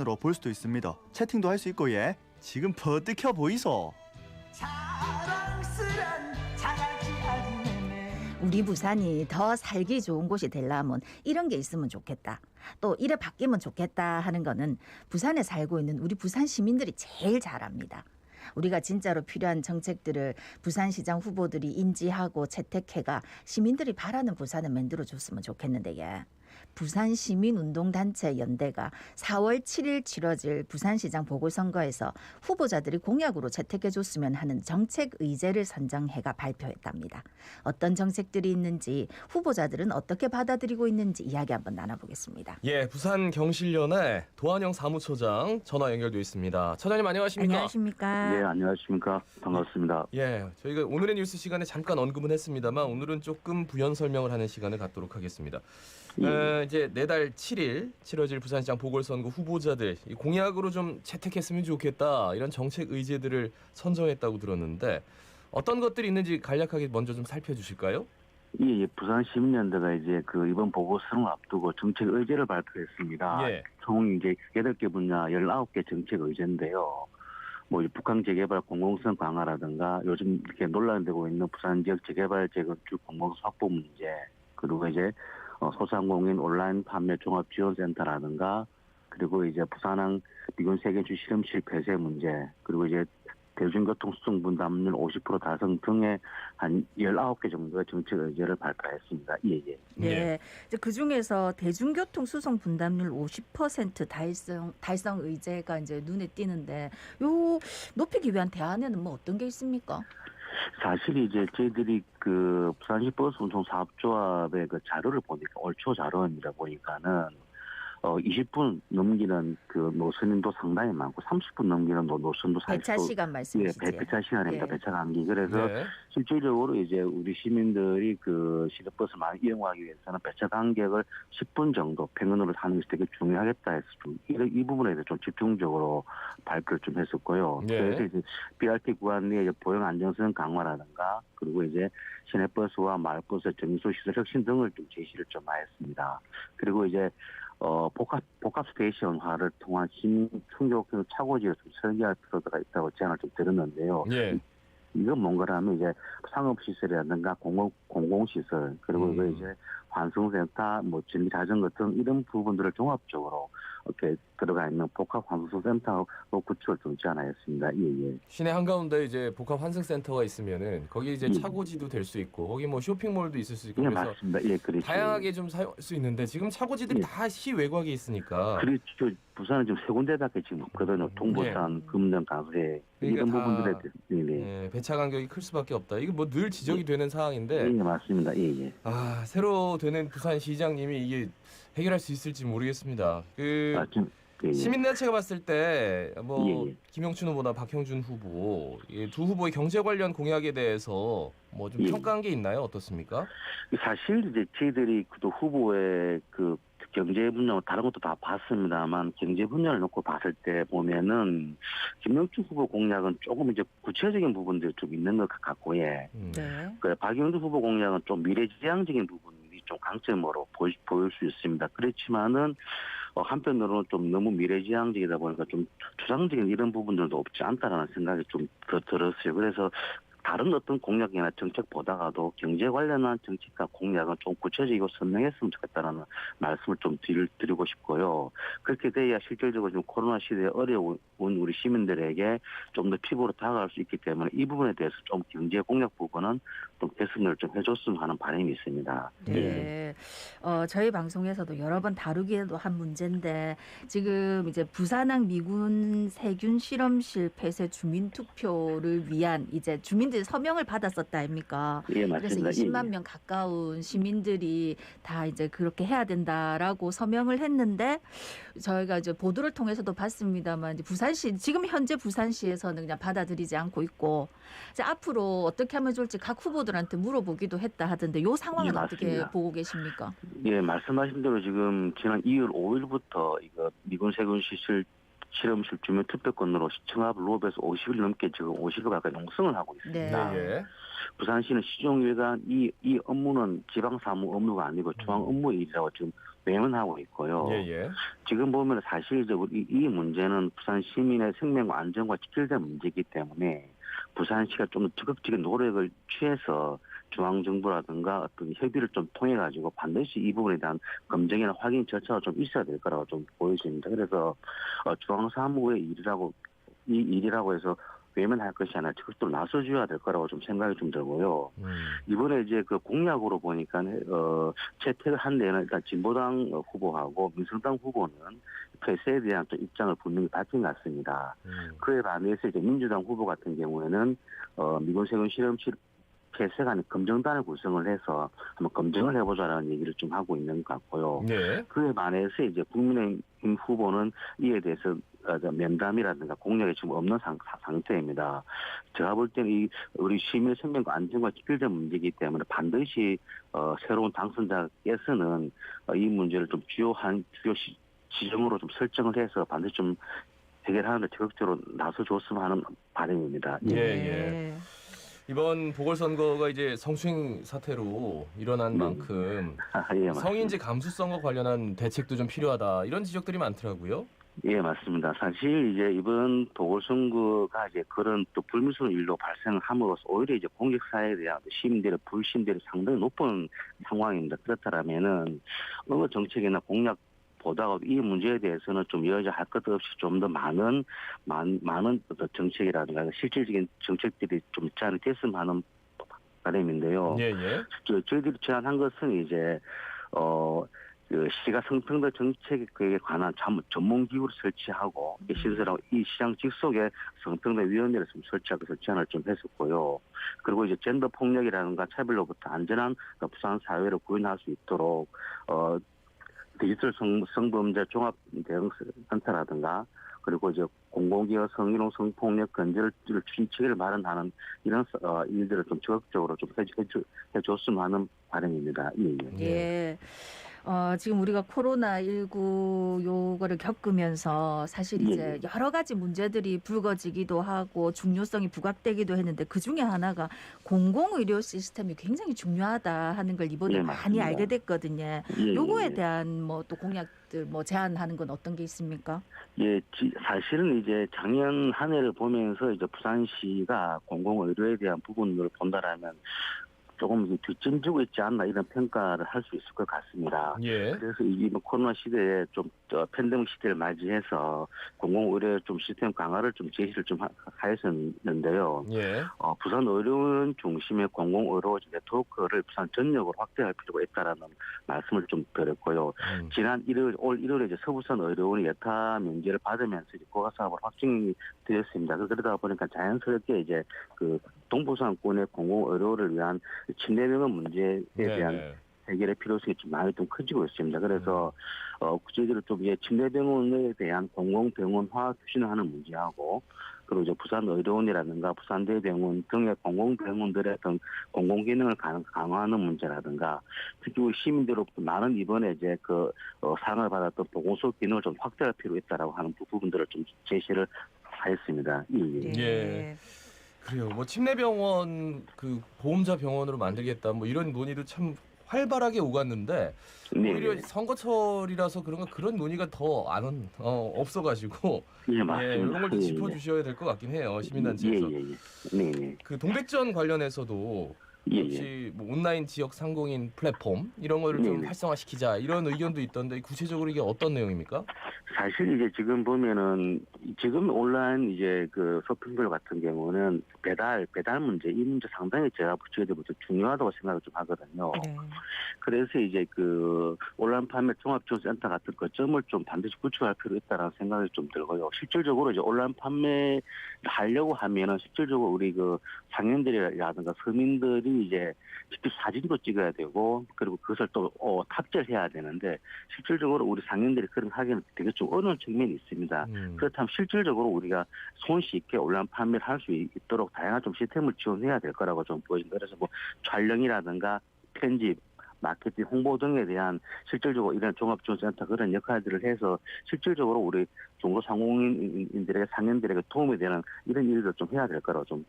으로 볼 수도 있습니다. 채팅도 할 수 있고 예. 지금 버뜩혀 보이소. 우리 부산이 더 살기 좋은 곳이 되려면 이런 게 있으면 좋겠다. 또 이래 바뀌면 좋겠다 하는 거는 부산에 살고 있는 우리 부산 시민들이 제일 잘 압니다. 우리가 진짜로 필요한 정책들을 부산시장 후보들이 인지하고 채택해가 시민들이 바라는 부산을 만들어줬으면 좋겠는데 예. 부산시민운동단체 연대가 4월 7일 치러질 부산시장 보궐선거에서 후보자들이 공약으로 채택해줬으면 하는 정책 의제를 선정해가 발표했답니다. 어떤 정책들이 있는지 후보자들은 어떻게 받아들이고 있는지 이야기 한번 나눠보겠습니다. 예, 부산 경실련의 도한영 사무처장 전화 연결돼 있습니다. 처장님 안녕하십니까? 안녕하십니까? 네, 안녕하십니까. 반갑습니다. 예, 저희가 오늘의 뉴스 시간에 잠깐 언급은 했습니다만 오늘은 조금 부연 설명을 하는 시간을 갖도록 하겠습니다. 이제 내달 7일 치러질 부산시장 보궐선거 후보자들 이 공약으로 좀 채택했으면 좋겠다 이런 정책 의제들을 선정했다고 들었는데 어떤 것들이 있는지 간략하게 먼저 좀 살펴주실까요? 예, 부산 시민연대가 이제 이번 보궐선거 앞두고 정책 의제를 발표했습니다. 예. 총 이제 8개 분야 19개 정책 의제인데요. 뭐 북한 재개발 공공성 강화라든가 요즘 이렇게 논란되고 있는 부산 지역 재개발 재건축 공공성 확보 문제, 그리고 이제 소상공인 온라인 판매 종합 지원센터라든가, 그리고 이제 부산항 미군 세계주 실험실 폐쇄 문제, 그리고 이제 대중교통 수송 분담률 50% 달성 등의 한 19개 정도의 정책 의제를 발표했습니다. 예. 네. 그 중에서 대중교통 수송 분담률 50% 달성 의제가 이제 눈에 띄는데 요 높이기 위한 대안에는 뭐 어떤 게 있습니까? 사실 이제 저희들이 부산시 버스 운송 사업조합의 자료를 보니까 올 초 자료입니다. 보니까는 20분 넘기는 노선도 상당히 많고 30분 넘기는 노선도 사실 배차 시간 말씀이시죠? 예, 배차 시간입니다. 예. 배차 간기. 그래서 네. 실질적으로 이제 우리 시민들이 시내버스를 많이 이용하기 위해서는 배차 간격을 10분 정도 평균으로 하는 것이 되게 중요하겠다 해서 이 부분에 대해서 좀 집중적으로 발표를 좀 했었고요. 네. 그래서 이제 BRT 구간 내에 보행 안정성 강화라든가, 그리고 이제 시내버스와 마을버스 정수 시설 혁신 등을 좀 제시를 좀 하였습니다. 그리고 이제 복합 스테이션화를 통한 신청조경 차고지를 좀 설계할 필요가 있다고 제안을 좀 드렸는데요. 예. 이건 뭔가라면 이제 상업시설이라든가 공공시설, 그리고 이제 환승센터, 전기자전거 등 이런 부분들을 종합적으로 이렇게 들어가 있는 복합 환승센터 구축을 좀 제안하였습니다. 예. 시내 한가운데 이제 복합 환승센터가 있으면은 거기 이제 예. 차고지도 될 수 있고 거기 뭐 쇼핑몰도 있을 수 있고 예, 그래서 맞습니다. 예, 그렇죠. 다양하게 좀 사용할 수 있는데 지금 차고지들이 예. 다 시 외곽에 있으니까 그렇죠. 부산은 지금 세 군데밖에 지금 없거든요. 동부산, 금년, 강서에 그러니까 이런 다 부분들에 대해서. 예, 배차 간격이 클 수밖에 없다. 이게 뭐 늘 지적이 되는 상황인데 예, 맞습니다. 예. 새로 되는 부산시장님이 이게 해결할 수 있을지 모르겠습니다. 예. 시민단체가 봤을 때 예. 김영춘 후보나 박형준 후보 이 두 후보의 경제 관련 공약에 대해서 뭐 좀 예. 평가한 게 있나요? 어떻습니까? 사실 이제 저희들이 후보의 경제 분야 다른 것도 다 봤습니다만 경제 분야를 놓고 봤을 때 보면은 김영춘 후보 공약은 조금 이제 구체적인 부분들이 좀 있는 것 같고 예. 네. 박영준 후보 공약은 좀 미래지향적인 부분이 좀 강점으로 보일 수 있습니다. 그렇지만은 한편으로는 좀 너무 미래지향적이다 보니까 좀 추상적인 이런 부분들도 없지 않다라는 생각이 좀 들었어요. 그래서 다른 어떤 공약이나 정책 보다가도 경제 관련한 정책과 공약은 좀 구체적이고 선명했으면 좋겠다는 말씀을 좀 드리고 싶고요. 그렇게 돼야 실질적으로 지금 코로나 시대에 어려운 우리 시민들에게 좀 더 피부로 다가갈 수 있기 때문에 이 부분에 대해서 좀 경제 공약 부분은 좀 개선을 좀 해줬으면 하는 바람이 있습니다. 네. 저희 방송에서도 여러 번 다루기도 한 문제인데 지금 이제 부산항 미군 세균 실험실 폐쇄 주민 투표를 위한 이제 주민들이 서명을 받았었다 아닙니까? 예, 그래서 맞습니다. 20만 명 가까운 시민들이 다 이제 그렇게 해야 된다라고 서명을 했는데 저희가 이제 보도를 통해서도 봤습니다만 이제 부산시 지금 현재 부산시에서는 그냥 받아들이지 않고 있고 이제 앞으로 어떻게 하면 좋을지 각 후보들한테 물어보기도 했다 하던데 이 상황은 예, 어떻게 맞습니다. 보고 계십니까? 예, 말씀하신 대로 지금 지난 2월 5일부터 이거 미군 세군 실험실 주민 투표권으로 시청 앞 로비에서 50일 넘게 지금 50일 가까이 농성을 하고 있습니다. 네. 예. 부산시는 시종일관 이 업무는 지방 사무 업무가 아니고 중앙 업무 일이라고 지금 외면하고 있고요. 예. 지금 보면 사실 이제 이 문제는 부산 시민의 생명과 안전과 직결된 문제이기 때문에 부산시가 좀 더 적극적인 노력을 취해서 중앙정부라든가 어떤 협의를 좀 통해 가지고 반드시 이 부분에 대한 검증이나 확인 절차가 좀 있어야 될 거라고 좀 보여집니다. 그래서 중앙사무부의 일이라고 해서 외면할 것이 아니라 적극적으로 나서줘야 될 거라고 좀 생각이 좀 들고요. 이번에 이제 그 공약으로 보니까 채택을 한 데는 일단 진보당 후보하고 민생당 후보는 폐쇄에 대한 또 입장을 분명히 밝힌 것 같습니다. 그에 반해서 이제 민주당 후보 같은 경우에는 미군세군 실험실 폐쇄가 아닌 검증단을 구성을 해서 한번 검증을 해보자라는 얘기를 좀 하고 있는 것 같고요. 네. 그에 반해서 이제 국민의힘 후보는 이에 대해서 면담이라든가 공약이 지금 없는 상태입니다. 제가 볼 때는 이 우리 시민의 생명과 안전과 직결된 문제이기 때문에 반드시 새로운 당선자께서는 이 문제를 좀 주요 지점으로 좀 설정을 해서 반드시 좀 해결하는 데 적극적으로 나서줬으면 하는 바람입니다. 예. 이번 보궐선거가 이제 성추행 사태로 일어난 만큼 예, 성인지 감수성과 관련한 대책도 좀 필요하다 이런 지적들이 많더라고요. 예, 맞습니다. 사실 이제 이번 보궐선거가 이제 그런 또 불미스러운 일로 발생함으로써 오히려 이제 공직사회에 대한 시민들의 불신들이 상당히 높은 상황입니다. 그렇다면은 어느 정책이나 공약보다 이 문제에 대해서는 좀 여야할 것 없이 좀 더 많은 어떤 정책이라든가 실질적인 정책들이 좀 제안이 됐으면 하는 바람인데요. 예. 저희들이 제안한 것은 이제 그 시가 성평등 정책에 관한 전문 기구를 설치하고 신설하고 이 시장 직속에 성평등위원회를 좀 설치하고 제안을 좀 했었고요. 그리고 이제 젠더 폭력이라든가 차별로부터 안전한 부산 사회를 구현할 수 있도록 디지털 성범죄 종합 대응 센터라든가 그리고 이제 공공기업 성희롱 성폭력 건재를 추진체계를 마련하는 이런 일들을 좀 적극적으로 좀 해줬으면 하는 바람입니다. 예. 지금 우리가 코로나19 요거를 겪으면서 사실 이제 여러 가지 문제들이 불거지기도 하고 중요성이 부각되기도 했는데 그중에 하나가 공공의료 시스템이 굉장히 중요하다 하는 걸 이번에 많이 알게 됐거든요. 요거에 대한 뭐 또 공약들 뭐 제안하는 건 어떤 게 있습니까? 예, 사실은 이제 작년 한 해를 보면서 이제 부산시가 공공의료에 대한 부분을 본다라면 조금 뒷짐지고 있지 않나 이런 평가를 할 수 있을 것 같습니다. 예. 그래서 이 코로나 시대에 좀 팬데믹 시대를 맞이해서 공공의료 좀 시스템 강화를 좀 제시를 좀 하였었는데요. 예. 부산 의료원 중심의 공공의료 네트워크를 부산 전역으로 확대할 필요가 있다라는 말씀을 좀 드렸고요. 지난 올 1월에 이제 서부산 의료원이 예타 면제를 받으면서 이제 고가 사업을 확정이 되었습니다. 그러다 보니까 자연스럽게 이제 그 동부산권의 공공의료를 위한 침대병원 문제에 대한 해결의 필요성이 좀 많이 좀 커지고 있습니다. 그래서 저희들은 좀 침대병원에 대한 공공병원화 추진을 하는 문제하고 그리고 이제 부산의료원이라든가 부산대병원 등의 공공병원들의 어떤 공공기능을 강화하는 문제라든가 특히 우리 시민들로부터 많은 이번에 이제 상을 받았던 보건소 기능을 좀 확대할 필요가 있다라고 하는 부분들을 좀 제시를 하였습니다. 예. 그래요. 뭐 침례병원 그 보험자 병원으로 만들겠다 뭐 이런 논의도 참 활발하게 오갔는데 오히려 선거철이라서 그런가 그런 논의가 더 없어가지고 맞습니다. 이런 걸 좀 짚어주셔야 될 것 같긴 해요. 시민단체에서. 그 동백전 관련해서도 역시 뭐 온라인 지역 상공인 플랫폼 이런 거를 좀 활성화시키자 이런 의견도 있던데 구체적으로 이게 어떤 내용입니까? 사실 이제 지금 보면은 지금 온라인 이제 그 쇼핑몰 같은 경우는 배달 문제 이 문제 상당히 제가 저희들부터 중요하다고 생각을 좀 하거든요. 그래서 이제 그 온라인 판매 종합지원센터 같은 거점을 좀 반드시 구축할 필요 있다라는 생각이 좀 들고요. 실질적으로 이제 온라인 판매 하려고 하면은 실질적으로 우리 그 상인들이라든가 서민들이 이제 직접 사진도 찍어야 되고 그리고 그것을 또 탑재를 해야 되는데 실질적으로 우리 상인들이 그런 하기는 되게 좀 어려운 측면이 있습니다. 그렇다면 실질적으로 우리가 손쉽게 온라인 판매를 할 수 있도록 다양한 좀 시스템을 지원해야 될 거라고 좀 보입니다. 그래서 뭐 촬영이라든가 편집 마케팅, 홍보 등에 대한 실질적으로 이런 종합지원센터 그런 역할들을 해서 실질적으로 우리 중소상공인들에게 상인들에게 도움이 되는 이런 일을 좀 해야 될 거라고 좀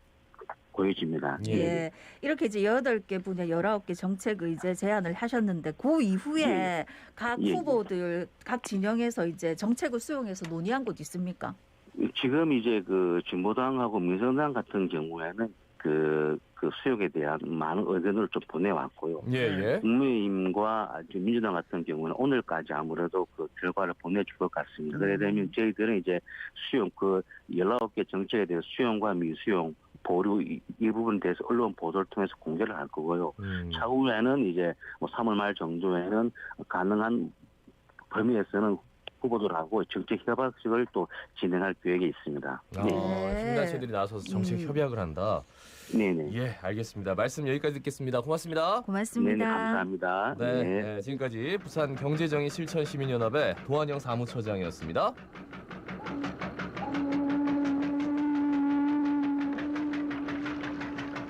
보여집니다. 예. 예. 이렇게 이제 8개 분야 19개 정책을 이제 제안을 하셨는데 그 이후에 예. 각 예. 후보들 각 진영에서 이제 정책을 수용해서 논의한 곳 있습니까? 지금 이제 그 진보당하고 민주당 같은 경우에는 그 수용에 대한 많은 의견을 좀 보내왔고요. 예, 예. 국민의힘과 민주당 같은 경우는 오늘까지 아무래도 그 결과를 보내줄 것 같습니다. 그래 되면 저희들은 이제 수용 그 19개 정책에 대해서 수용과 미수용 보류 이 부분에 대해서 언론 보도를 통해서 공개를 할 거고요. 차후에는 이제 뭐 3월 말 정도에는 가능한 범위에서는 후보들하고 정책 협약식을 또 진행할 계획이 있습니다. 아, 시민단체들이 나서서 정책 협약을 한다. 네네. 예, 알겠습니다. 말씀 여기까지 듣겠습니다. 고맙습니다. 고맙습니다. 네네, 감사합니다. 네, 네, 지금까지 부산 경제정의 실천시민연합의 도한영 사무처장이었습니다.